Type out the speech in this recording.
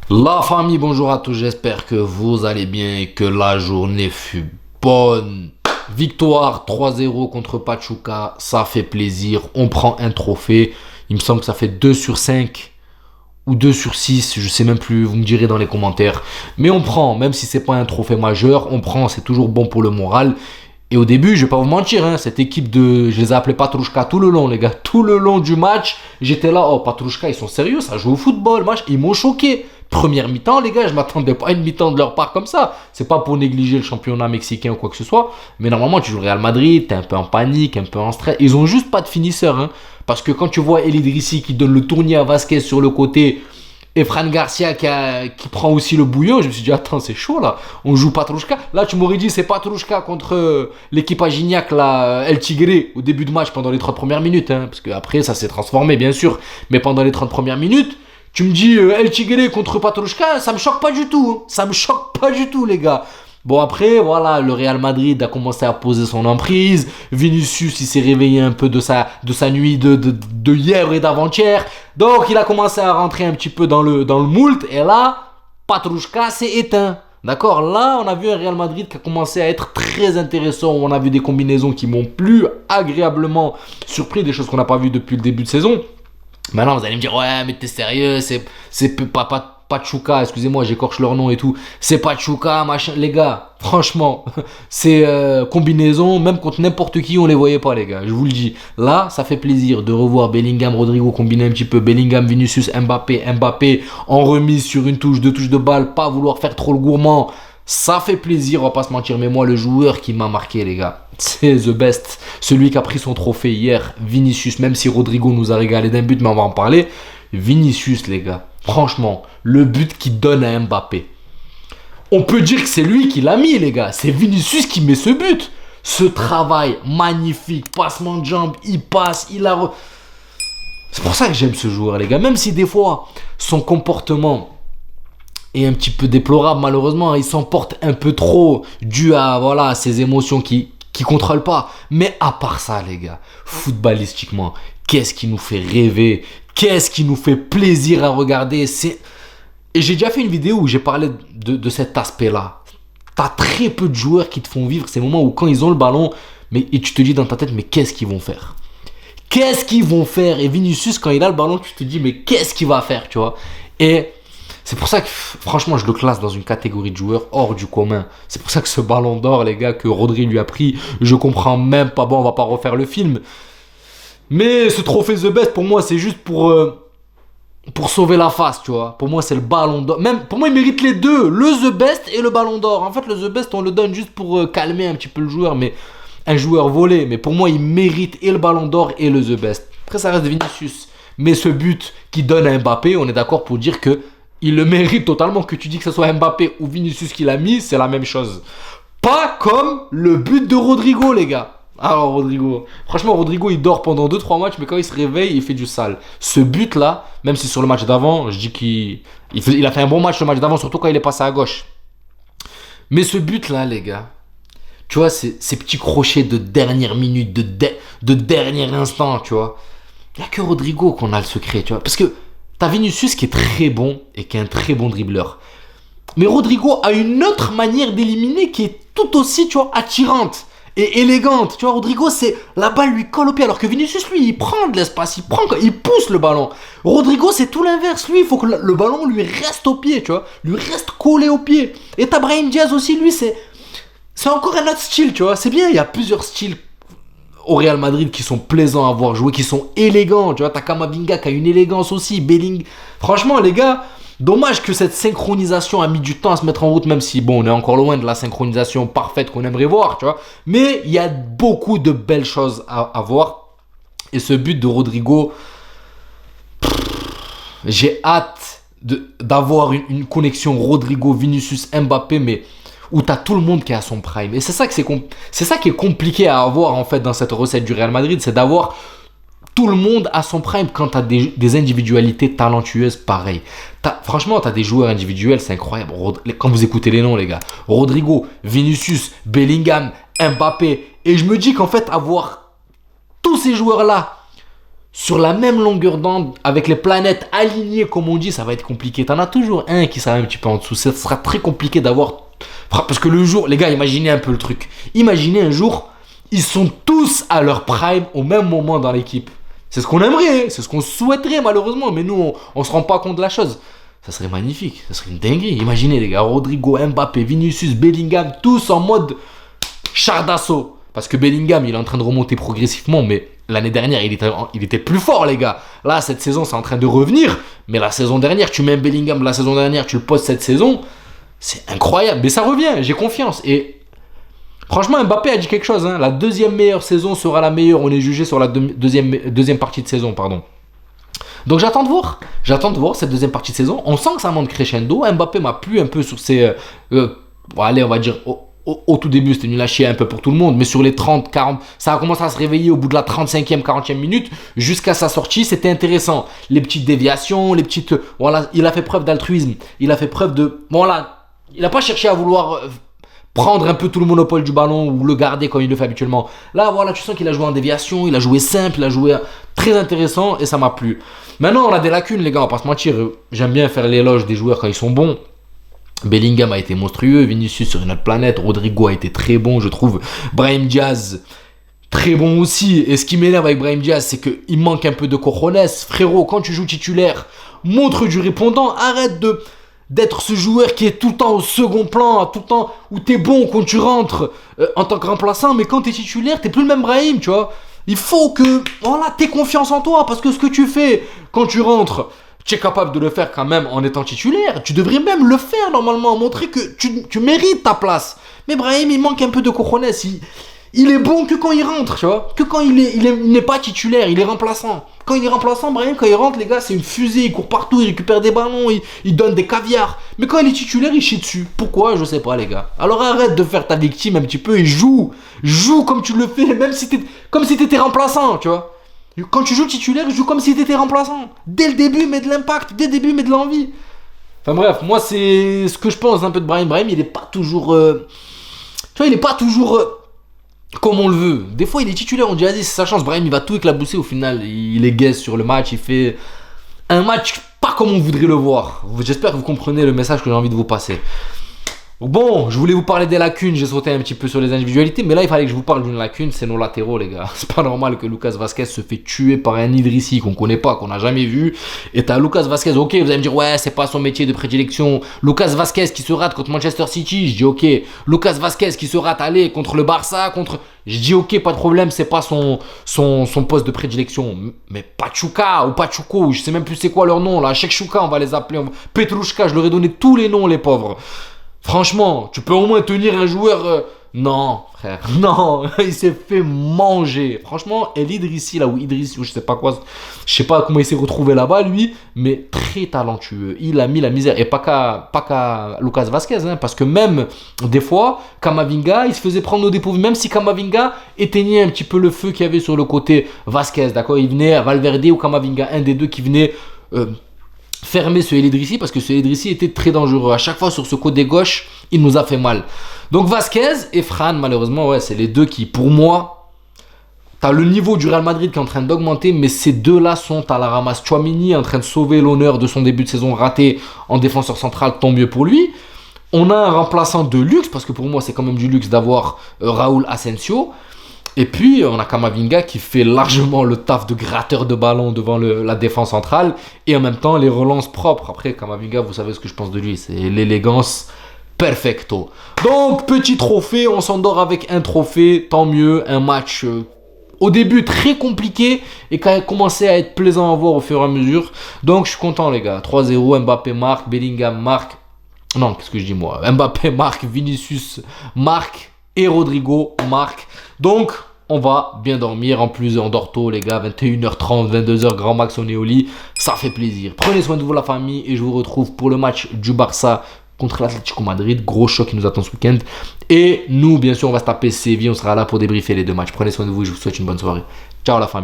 La famille, bonjour à tous, j'espère que vous allez bien et que la journée fut bonne. Victoire 3-0 contre Pachuca, ça fait plaisir, on prend un trophée. Il me semble que ça fait 2 sur 5 ou 2 sur 6, je sais même plus, vous me direz dans les commentaires. Mais on prend, même si c'est pas un trophée majeur, on prend, c'est toujours bon pour le moral. Et au début, je vais pas vous mentir, cette équipe je les ai appelés Patrouchka tout le long, les gars. Tout le long du match, j'étais là, oh Patrouchka, ils sont sérieux, ça joue au football, match. Ils m'ont choqué. Première mi-temps, les gars, je m'attendais pas à une mi-temps de leur part comme ça. C'est pas pour négliger le championnat mexicain ou quoi que ce soit. Mais normalement, tu joues le Real Madrid, t'es un peu en panique, un peu en stress. Ils ont juste pas de finisseur, Parce que quand tu vois El Idrissi qui donne le tournis à Vasquez sur le côté, et Fran Garcia qui prend aussi le bouillon, je me suis dit, attends, c'est chaud là. On joue Patrouchka. Là, tu m'aurais dit, c'est Patrouchka contre l'équipe à Gignac, là, El Tigre, au début de match, pendant les 30 premières minutes. Parce qu'après, ça s'est transformé, bien sûr. Mais pendant les 30 premières minutes, tu me dis El Tigre contre Patrouchka, ça me choque pas du tout. Ça me choque pas du tout, les gars. Bon, après, voilà, le Real Madrid a commencé à poser son emprise. Vinicius, il s'est réveillé un peu de sa nuit de hier et d'avant-hier. Donc, il a commencé à rentrer un petit peu dans le moult. Et là, Patrouchka s'est éteint. D'accord? Là, on a vu un Real Madrid qui a commencé à être très intéressant. On a vu des combinaisons qui m'ont plus agréablement surpris. Des choses qu'on n'a pas vues depuis le début de saison. Maintenant, vous allez me dire, ouais, mais t'es sérieux, c'est pas Pachuca, excusez-moi, j'écorche leur nom et tout. C'est Pachuca, machin. Les gars, franchement, c'est combinaison, même contre n'importe qui, on les voyait pas, les gars. Je vous le dis. Là, ça fait plaisir de revoir Bellingham, Rodrigo combiner un petit peu. Bellingham, Vinicius, Mbappé en remise sur une touche, deux touches de balle, pas vouloir faire trop le gourmand. Ça fait plaisir, on va pas se mentir. Mais moi, le joueur qui m'a marqué, les gars, c'est the best. Celui qui a pris son trophée hier, Vinicius. Même si Rodrigo nous a régalé d'un but, mais on va en parler. Vinicius, les gars. Franchement, le but qu'il donne à Mbappé. On peut dire que c'est lui qui l'a mis, les gars. C'est Vinicius qui met ce but. Ce travail magnifique, passement de jambes, il passe, C'est pour ça que j'aime ce joueur, les gars. Même si des fois, son comportement est un petit peu déplorable, malheureusement. Il s'emporte un peu trop dû à ses émotions qui contrôlent pas. Mais à part ça, les gars, footballistiquement, qu'est-ce qui nous fait rêver? Qu'est-ce qui nous fait plaisir à regarder? Et j'ai déjà fait une vidéo où j'ai parlé de cet aspect-là. T'as très peu de joueurs qui te font vivre ces moments où quand ils ont le ballon, et tu te dis dans ta tête, mais qu'est-ce qu'ils vont faire? Qu'est-ce qu'ils vont faire? Et Vinicius, quand il a le ballon, tu te dis, mais qu'est-ce qu'il va faire, tu vois? Et c'est pour ça que, franchement, je le classe dans une catégorie de joueurs hors du commun. C'est pour ça que ce ballon d'or, les gars, que Rodri lui a pris, je comprends même pas. Bon, on va pas refaire le film. Mais ce trophée The Best, pour moi, c'est juste pour sauver la face, tu vois. Pour moi, c'est le ballon d'or. Même, pour moi, il mérite les deux. Le The Best et le ballon d'or. En fait, le The Best, on le donne juste pour calmer un petit peu le joueur. Mais un joueur volé. Mais pour moi, il mérite et le ballon d'or et le The Best. Après, ça reste Vinicius. Mais ce but qui donne à Mbappé, on est d'accord pour dire que il le mérite totalement. Que tu dis que ce soit Mbappé ou Vinicius qui l'a mis, c'est la même chose. Pas comme le but de Rodrigo, les gars. Alors Rodrigo, franchement Rodrigo il dort pendant 2-3 matchs, mais quand il se réveille il fait du sale. Ce but là, même si sur le match d'avant, je dis qu'il a fait un bon match le match d'avant, surtout quand il est passé à gauche. Mais ce but là, les gars, tu vois, ces petits crochets de dernière minute, de dernier instant, tu vois. Il n'y a que Rodrigo qu'on a le secret, tu vois. Parce que t'as Vinicius qui est très bon et qui est un très bon dribbleur. Mais Rodrigo a une autre manière d'éliminer qui est tout aussi, tu vois, attirante et élégante. Tu vois, Rodrigo, c'est la balle lui colle au pied. Alors que Vinicius, lui, il prend de l'espace, il pousse le ballon. Rodrigo, c'est tout l'inverse. Lui, il faut que le ballon lui reste au pied, tu vois. Lui reste collé au pied. Et t'as Brahim Diaz aussi, lui, c'est encore un autre style, tu vois. C'est bien, il y a plusieurs styles au Real Madrid qui sont plaisants à voir jouer, qui sont élégants. Tu vois, t'as Kamavinga qui a une élégance aussi. Franchement, les gars, dommage que cette synchronisation a mis du temps à se mettre en route, même si, bon, on est encore loin de la synchronisation parfaite qu'on aimerait voir, tu vois. Mais il y a beaucoup de belles choses à voir. Et ce but de Rodrigo, j'ai hâte d'avoir une connexion Rodrigo, Vinicius, Mbappé, mais où t'as tout le monde qui est à son prime. Et c'est ça qui est compliqué à avoir, en fait, dans cette recette du Real Madrid, c'est d'avoir tout le monde à son prime quand tu as des individualités talentueuses pareilles. Franchement, tu as des joueurs individuels, c'est incroyable. Quand vous écoutez les noms, les gars. Rodrigo, Vinicius, Bellingham, Mbappé. Et je me dis qu'en fait, avoir tous ces joueurs-là sur la même longueur d'onde, avec les planètes alignées, comme on dit, ça va être compliqué. T'en as toujours un qui sera un petit peu en dessous. Ça sera très compliqué d'avoir... Parce que le jour... Les gars, imaginez un peu le truc. Imaginez un jour, ils sont tous à leur prime au même moment dans l'équipe. C'est ce qu'on aimerait, c'est ce qu'on souhaiterait malheureusement. Mais nous, on se rend pas compte de la chose. Ça serait magnifique, ça serait une dinguerie. Imaginez les gars, Rodrigo, Mbappé, Vinicius, Bellingham, tous en mode char d'assaut. Parce que Bellingham, il est en train de remonter progressivement, mais l'année dernière, il était plus fort, les gars. Là, cette saison, c'est en train de revenir. Mais la saison dernière, tu mets Bellingham, la saison dernière, tu le poses cette saison. C'est incroyable. Mais ça revient, j'ai confiance. Et franchement, Mbappé a dit quelque chose. Hein. La deuxième meilleure saison sera la meilleure. On est jugé sur la deuxième partie de saison, pardon. Donc j'attends de voir cette deuxième partie de saison. On sent que ça monte crescendo. Mbappé m'a plu un peu sur ses... allez, on va dire... Au tout début, c'était nul à chier un peu pour tout le monde, mais sur les 30, 40, ça a commencé à se réveiller au bout de la 35e, 40e minute, jusqu'à sa sortie, c'était intéressant. Les petites déviations, les petites... Voilà, il a fait preuve d'altruisme, il a fait preuve de... Voilà, il n'a pas cherché à vouloir prendre un peu tout le monopole du ballon ou le garder comme il le fait habituellement. Là, voilà, tu sens qu'il a joué en déviation, il a joué simple, il a joué très intéressant et ça m'a plu. Maintenant, on a des lacunes, les gars, on va pas se mentir. J'aime bien faire l'éloge des joueurs quand ils sont bons. Bellingham a été monstrueux, Vinicius sur une autre planète, Rodrigo a été très bon, je trouve. Brahim Diaz, très bon aussi. Et ce qui m'énerve avec Brahim Diaz, c'est qu'il manque un peu de cojones. Frérot, quand tu joues titulaire, montre du répondant. Arrête d'être ce joueur qui est tout le temps au second plan, tout le temps où t'es bon quand tu rentres en tant que remplaçant, mais quand t'es titulaire, t'es plus le même Brahim, tu vois. Il faut que, voilà, t'aies confiance en toi, parce que ce que tu fais quand tu rentres, tu es capable de le faire quand même en étant titulaire. Tu devrais même le faire normalement, montrer que tu mérites ta place. Mais Brahim, il manque un peu de cojones. Il est bon que quand il rentre, tu vois. Que quand il n'est pas titulaire, il est remplaçant. Quand il est remplaçant, Brahim, quand il rentre, les gars, c'est une fusée. Il court partout, il récupère des ballons, il donne des caviars. Mais quand il est titulaire, il chie dessus. Pourquoi? Je sais pas, les gars. Alors arrête de faire ta victime un petit peu et joue. Joue comme tu le fais, même si comme si t'étais remplaçant, tu vois. Quand tu joues titulaire, joue comme si tu étais remplaçant. Dès le début, mets de l'impact. Dès le début, mets de l'envie. Enfin bref, moi, c'est ce que je pense un peu de Brahim. Brahim, il est pas toujours... Tu vois, il est pas toujours comme on le veut. Des fois, il est titulaire, on dit, vas-y, c'est sa chance. Brahim, il va tout éclabousser. Au final, il est guest sur le match. Il fait un match pas comme on voudrait le voir. J'espère que vous comprenez le message que j'ai envie de vous passer. Bon, je voulais vous parler des lacunes, j'ai sauté un petit peu sur les individualités, mais là il fallait que je vous parle d'une lacune, c'est nos latéraux les gars. C'est pas normal que Lucas Vazquez se fait tuer par un Idrissi qu'on connaît pas, qu'on a jamais vu. Et t'as Lucas Vazquez, ok, vous allez me dire ouais, c'est pas son métier de prédilection. Lucas Vazquez qui se rate contre Manchester City, je dis ok. Lucas Vazquez qui se rate aller contre le Barça, je dis ok, pas de problème, c'est pas son poste de prédilection. Mais Pachuca ou Pachuco, je sais même plus c'est quoi leur nom là, Chekchouka on va les appeler, Petrushka, je leur ai donné tous les noms les pauvres. Franchement, tu peux au moins tenir un joueur... Non, frère, non, il s'est fait manger. Franchement, El Idrissi, là où Idrissi, je sais pas quoi, je sais pas comment il s'est retrouvé là-bas, lui, mais très talentueux. Il a mis la misère, et pas qu'à Lucas Vazquez, hein, parce que même, des fois, Camavinga, il se faisait prendre au dépourvu, même si Camavinga éteignait un petit peu le feu qu'il y avait sur le côté Vazquez, d'accord. Il venait à Valverde ou Camavinga, un des deux qui venait... fermer ce El Idrissi parce que ce El Idrissi était très dangereux. À chaque fois sur ce côté gauche, il nous a fait mal. Donc Vazquez et Fran, malheureusement, ouais, c'est les deux qui, pour moi, t'as le niveau du Real Madrid qui est en train d'augmenter, mais ces deux-là sont à la ramasse. Tchouaméni est en train de sauver l'honneur de son début de saison raté en défenseur central, tant mieux pour lui. On a un remplaçant de luxe, parce que pour moi, c'est quand même du luxe d'avoir Raúl Asensio. Et puis, on a Camavinga qui fait largement le taf de gratteur de ballon devant la défense centrale. Et en même temps, les relances propres. Après, Camavinga, vous savez ce que je pense de lui. C'est l'élégance perfecto. Donc, petit trophée. On s'endort avec un trophée. Tant mieux. Un match au début très compliqué. Et qui a commencé à être plaisant à voir au fur et à mesure. Donc, je suis content, les gars. 3-0. Mbappé marque. Bellingham marque. Non, qu'est-ce que je dis, moi? Mbappé marque. Vinicius marque. Et Rodrigo marque. Donc, on va bien dormir. En plus, on dort tôt, les gars. 21h30, 22h, grand max, on est au lit. Ça fait plaisir. Prenez soin de vous, la famille. Et je vous retrouve pour le match du Barça contre l'Atlético Madrid. Gros choc qui nous attend ce week-end. Et nous, bien sûr, on va se taper Séville. On sera là pour débriefer les deux matchs. Prenez soin de vous et je vous souhaite une bonne soirée. Ciao, la famille.